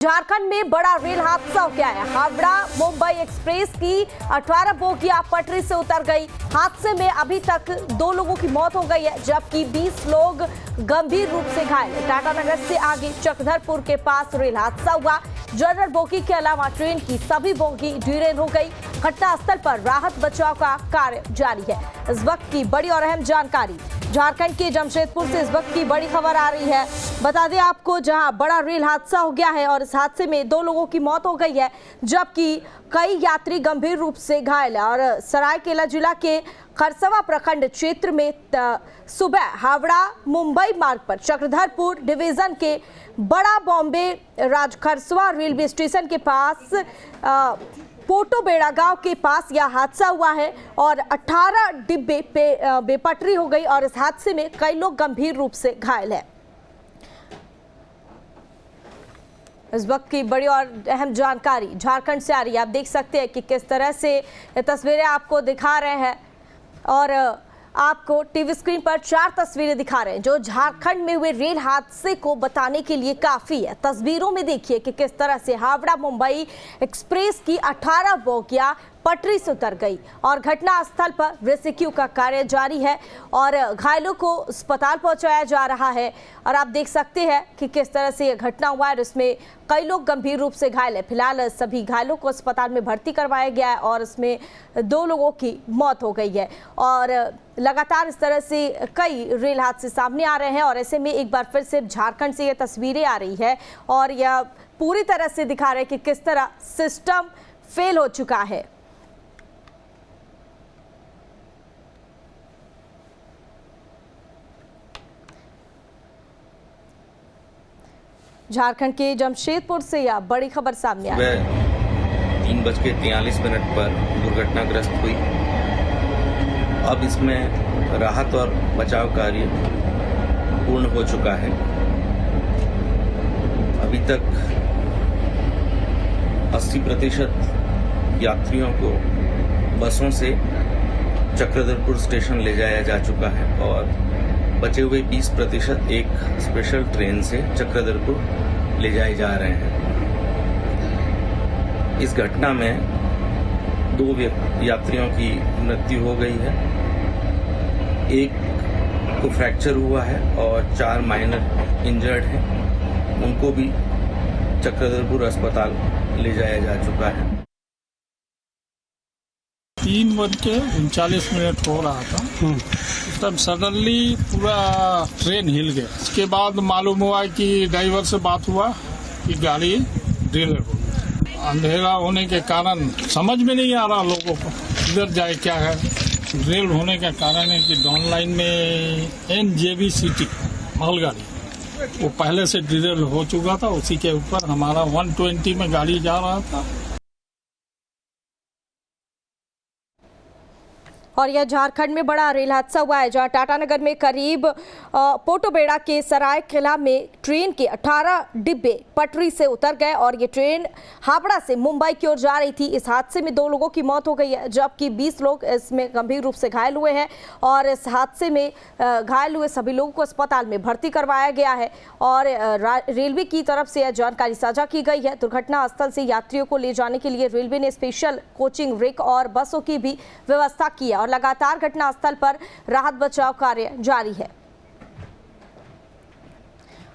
झारखंड में बड़ा रेल हादसा हो गया है। हावड़ा मुंबई एक्सप्रेस की 18 बोगियां पटरी से उतर गई। हादसे में अभी तक 2 लोगों की मौत हो गई है, जबकि 20 लोग गंभीर रूप से घायल हैं। टाटानगर से आगे चक्रधरपुर के पास रेल हादसा हुआ। जनरल बोगी के अलावा ट्रेन की सभी बोगी डिरेल हो गई। घटनास्थल पर राहत बचाव का कार्य जारी है। इस वक्त की बड़ी और अहम जानकारी झारखंड के जमशेदपुर से इस वक्त की बड़ी खबर आ रही है। बता दें आपको, जहां बड़ा रेल हादसा हो गया है और इस हादसे में 2 लोगों की मौत हो गई है, जबकि कई यात्री गंभीर रूप से घायल है। और सरायकेला जिला के खरसवा प्रखंड क्षेत्र में सुबह हावड़ा मुंबई मार्ग पर चक्रधरपुर डिवीजन के बड़ा बॉम्बे राजखरसवा रेलवे स्टेशन के पास पोटोबेड़ा गांव के पास यह हादसा हुआ है और 18 डिब्बे बेपटरी हो गई और इस हादसे में कई लोग गंभीर रूप से घायल हैं। इस वक्त की बड़ी और अहम जानकारी झारखंड से आ रही है। आप देख सकते हैं कि किस तरह से ये तस्वीरें आपको दिखा रहे हैं और आपको टीवी स्क्रीन पर 4 तस्वीरें दिखा रहे हैं जो झारखंड में हुए रेल हादसे को बताने के लिए काफी है। तस्वीरों में देखिए कि किस तरह से हावड़ा मुंबई एक्सप्रेस की 18 बोगियां पटरी से उतर गई और घटनास्थल पर रेस्क्यू का कार्य जारी है और घायलों को अस्पताल पहुंचाया जा रहा है। और आप देख सकते हैं कि किस तरह से यह घटना हुआ है, इसमें कई लोग गंभीर रूप से घायल हैं। फिलहाल सभी घायलों को अस्पताल में भर्ती करवाया गया है और इसमें 2 लोगों की मौत हो गई है। और लगातार इस तरह से कई रेल हादसे सामने आ रहे हैं और ऐसे में एक बार फिर से झारखंड से ये तस्वीरें आ रही है और यह पूरी तरह से दिखा रहे हैं कि किस तरह सिस्टम फेल हो चुका है। झारखंड के जमशेदपुर से यह बड़ी खबर सामने आई। 3:43 पर दुर्घटनाग्रस्त हुई। अब इसमें राहत और बचाव कार्य पूर्ण हो चुका है। अभी तक 80% यात्रियों को बसों से चक्रधरपुर स्टेशन ले जाया जा चुका है और बचे हुए 20% एक स्पेशल ट्रेन से चक्रधरपुर ले जाए जा रहे हैं। इस घटना में 2 यात्रियों की मृत्यु हो गई है, एक को फ्रैक्चर हुआ है और 4 माइनर इंजर्ड हैं। उनको भी चक्रधरपुर अस्पताल ले जाया जा चुका है। 3:39 हो रहा था, तब सडनली पूरा ट्रेन हिल गया। इसके बाद मालूम हुआ कि ड्राइवर से बात हुआ कि गाड़ी डिले हो गई। अंधेरा होने के कारण समझ में नहीं आ रहा लोगों को किधर जाए क्या है। रेल होने का कारण है कि डाउन लाइन में NJB सिटी मालगाड़ी वो पहले से डिरेल हो चुका था। उसी के ऊपर हमारा 120 में गाड़ी जा रहा था। और यह झारखंड में बड़ा रेल हादसा हुआ है, जहां टाटानगर में करीब पोटोबेड़ा के सरायकेला में ट्रेन के 18 डिब्बे पटरी से उतर गए और ये ट्रेन हावड़ा से मुंबई की ओर जा रही थी। इस हादसे में 2 लोगों की मौत हो गई है, जबकि 20 लोग इसमें गंभीर रूप से घायल हुए हैं और इस हादसे में घायल हुए सभी लोगों को अस्पताल में भर्ती करवाया गया है और रेलवे की तरफ से यह जानकारी साझा की गई है। दुर्घटना स्थल से यात्रियों को ले जाने के लिए रेलवे ने स्पेशल कोचिंग रिक और बसों की भी व्यवस्था की है और लगातार घटनास्थल पर राहत बचाव कार्य जारी है।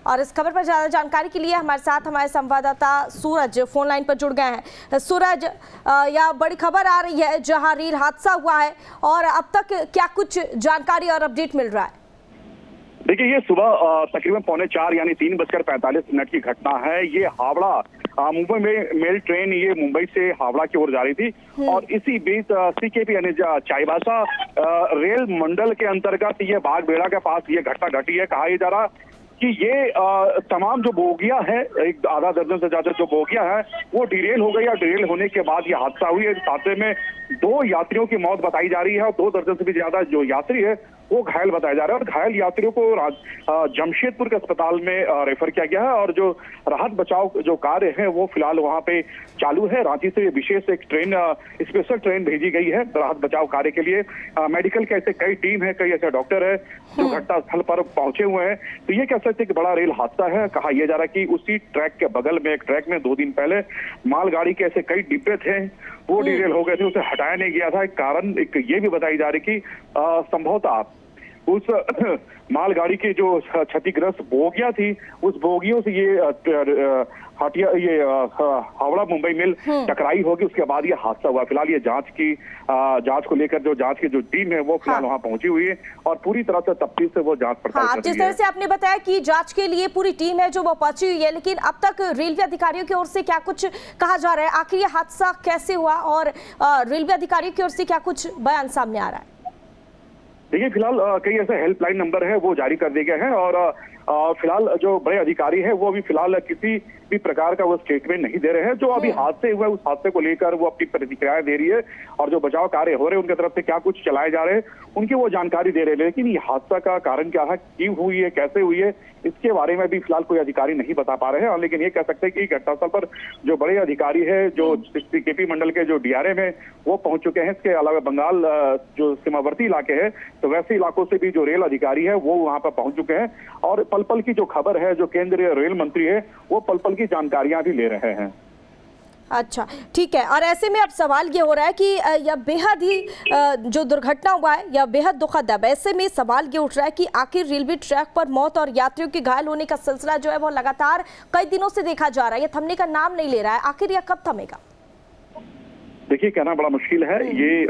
और इस खबर पर ज्यादा जानकारी के लिए हमारे साथ हमारे संवाददाता सूरज फोन लाइन पर जुड़ गए हैं। सूरज, यह बड़ी खबर आ रही है जहां रेल हादसा हुआ है और अब तक क्या कुछ जानकारी और अपडेट मिल रहा है? देखिए, ये सुबह तकरीबन 3:45 यानी 3:45 की घटना है। ये हावड़ा मुंबई में मेल ट्रेन ये मुंबई से हावड़ा की ओर जा रही थी और इसी बीच CKP यानी चाईबासा रेल मंडल के अंतर्गत ये बागबेड़ा के पास ये घटना घटी है। कहा जा रहा कि ये तमाम जो बोगियां हैं, एक आधा दर्जन से ज्यादा जो बोगियां हैं, वो डिरेल हो गई और डिरेल होने के बाद ये हादसा हुई है। इस हादसे में 2 यात्रियों की मौत बताई जा रही है और 2 दर्जन से भी ज्यादा जो यात्री है वो घायल बताया जा रहा है और घायल यात्रियों को जमशेदपुर के अस्पताल में रेफर किया गया है और जो राहत बचाव जो कार्य है वो फिलहाल वहां पे चालू है। रांची से विशेष एक ट्रेन, स्पेशल ट्रेन भेजी गई है राहत बचाव कार्य के लिए। मेडिकल के ऐसे कई टीम है, कई ऐसे डॉक्टर है जो घटना स्थल पर पहुंचे हुए हैं। तो ये कह सकते हैं कि बड़ा रेल हादसा है। कहा यह जा रहा है कि उसी ट्रैक के बगल में एक ट्रैक में 2 दिन पहले मालगाड़ी के ऐसे कई डिब्बे थे, वो डिरेल हो गए थे, उसे हटाया नहीं गया था। एक कारण ये भी बताई जा रही कि संभवतः उस मालगाड़ी की जो क्षतिग्रस्त बोगियां थी, उस बोगियों से ये हावड़ा मुंबई मेल टकराई होगी, उसके बाद ये हादसा हुआ। फिलहाल ये जांच को लेकर जो जांच की जो टीम है वो फिलहाल वहां पहुंची हुई है और पूरी तरह से तफ्तीश से वो जांच पड़ताल कर रही है। जिस तरह से आपने बताया कि जांच के लिए पूरी टीम है जो वो पहुंची हुई है, लेकिन अब तक रेलवे अधिकारियों की ओर से क्या कुछ कहा जा रहा है? आखिर ये हादसा कैसे हुआ और रेलवे अधिकारियों की ओर से क्या कुछ बयान सामने आ रहा है? देखिए, फिलहाल कई ऐसे हेल्पलाइन नंबर है वो जारी कर दिए गए हैं और फिलहाल जो बड़े अधिकारी है वो अभी फिलहाल किसी भी प्रकार का वो स्टेटमेंट नहीं दे रहे हैं। जो अभी हादसे हुए उस हादसे को लेकर वो अपनी प्रतिक्रियाएं दे रही है और जो बचाव कार्य हो रहे हैं उनकी तरफ से क्या कुछ चलाए जा रहे हैं उनकी वो जानकारी दे रहे हैं। लेकिन ये हादसा का कारण क्या है, क्यों हुई है, कैसे हुई है, इसके बारे में भी फिलहाल कोई अधिकारी नहीं बता पा रहे हैं। लेकिन ये कह सकते हैं कि घटनास्थल पर जो बड़े अधिकारी है, जो केपी मंडल के जो डीआरएम है वो पहुंच चुके हैं। इसके अलावा बंगाल जो सीमावर्ती इलाके है तो वैसे इलाकों से भी जो रेल अधिकारी है वो वहां पर पहुंच चुके हैं और पल पल की जो खबर है, जो केंद्रीय रेल मंत्री है वो पल पल की जानकारियां भी ले रहे हैं। अच्छा, ठीक है। और ऐसे में अब सवाल ये हो रहा है कि यह बेहद ही जो दुर्घटना हुआ है यह बेहद दुखद है। ऐसे में सवाल ये उठ रहा है कि आखिर रेलवे ट्रैक पर मौत और यात्रियों के घायल होने का सिलसिला जो है वो लगातार कई दिनों से देखा जा रहा है, ये थमने का नाम नहीं ले रहा है। आखिर यह कब थमेगा? देखिए, कहना बड़ा मुश्किल है। ये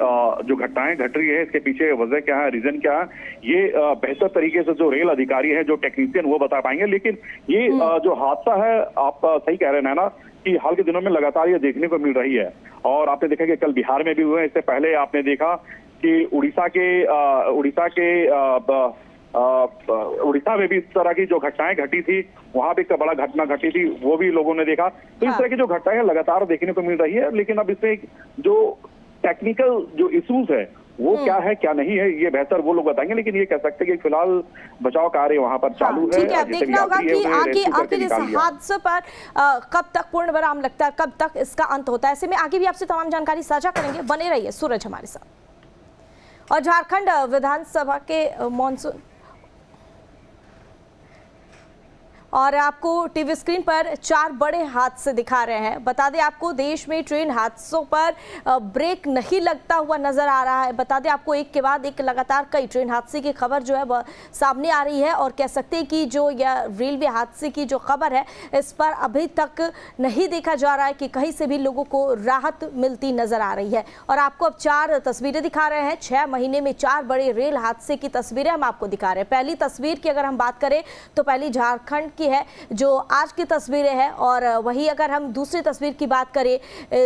जो घटनाएं घट रही है इसके पीछे वजह क्या है, रीजन क्या है, ये बेहतर तरीके से जो रेल अधिकारी है, जो टेक्नीशियन वो बता पाएंगे। लेकिन ये जो हादसा है, आप सही कह रहे हैं ना कि हाल के दिनों में लगातार ये देखने को मिल रही है और आपने देखा कि कल बिहार में भी हुए। इससे पहले आपने देखा कि उड़ीसा में भी इस तरह की जो घटनाएं घटी थी, वहां भी एक बड़ा घटना घटी थी, वो भी लोगों ने देखा। तो इस तरह की जो घटनाएं लगातार देखने को मिल रही है। लेकिन अब इसमें जो टेक्निकल जो इश्यूज है वो क्या है क्या नहीं है ये बेहतर वो लोग बताएंगे। लेकिन ये कह सकते हैं कि फिलहाल बचाव कार्य वहां पर चालू है। ठीक है, अब देखना होगा कि आखिर इस हादसे पर कब तक पूर्ण विराम लगता है, कब तक इसका अंत होता है। ऐसे में आगे भी आपसे तमाम जानकारी साझा करेंगे, बने रहिए सूरज हमारे साथ। और झारखंड विधानसभा के मॉनसून और आपको टीवी स्क्रीन पर 4 बड़े हादसे दिखा रहे हैं। बता दें आपको, देश में ट्रेन हादसों पर ब्रेक नहीं लगता हुआ नजर आ रहा है। बता दें आपको, एक के बाद एक लगातार कई ट्रेन हादसे की खबर जो है वह सामने आ रही है और कह सकते हैं कि जो यह रेलवे हादसे की जो खबर है इस पर अभी तक नहीं देखा जा रहा है कि कहीं से भी लोगों को राहत मिलती नजर आ रही है। और आपको अब 4 तस्वीरें दिखा रहे हैं। 6 महीने में 4 बड़े रेल हादसे की तस्वीरें हम आपको दिखा रहे हैं। पहली तस्वीर की अगर हम बात करें तो पहली झारखंड की है जो आज की तस्वीरें हैं और वही अगर हम दूसरी तस्वीर की बात करें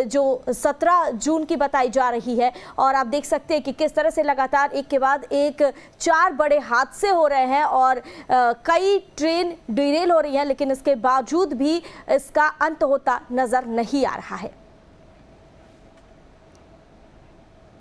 जो 17 जून की बताई जा रही है और आप देख सकते हैं कि किस तरह से लगातार एक के बाद एक 4 बड़े हादसे हो रहे हैं और कई ट्रेन डिरेल हो रही हैं, लेकिन इसके बावजूद भी इसका अंत होता नजर नहीं आ रहा है।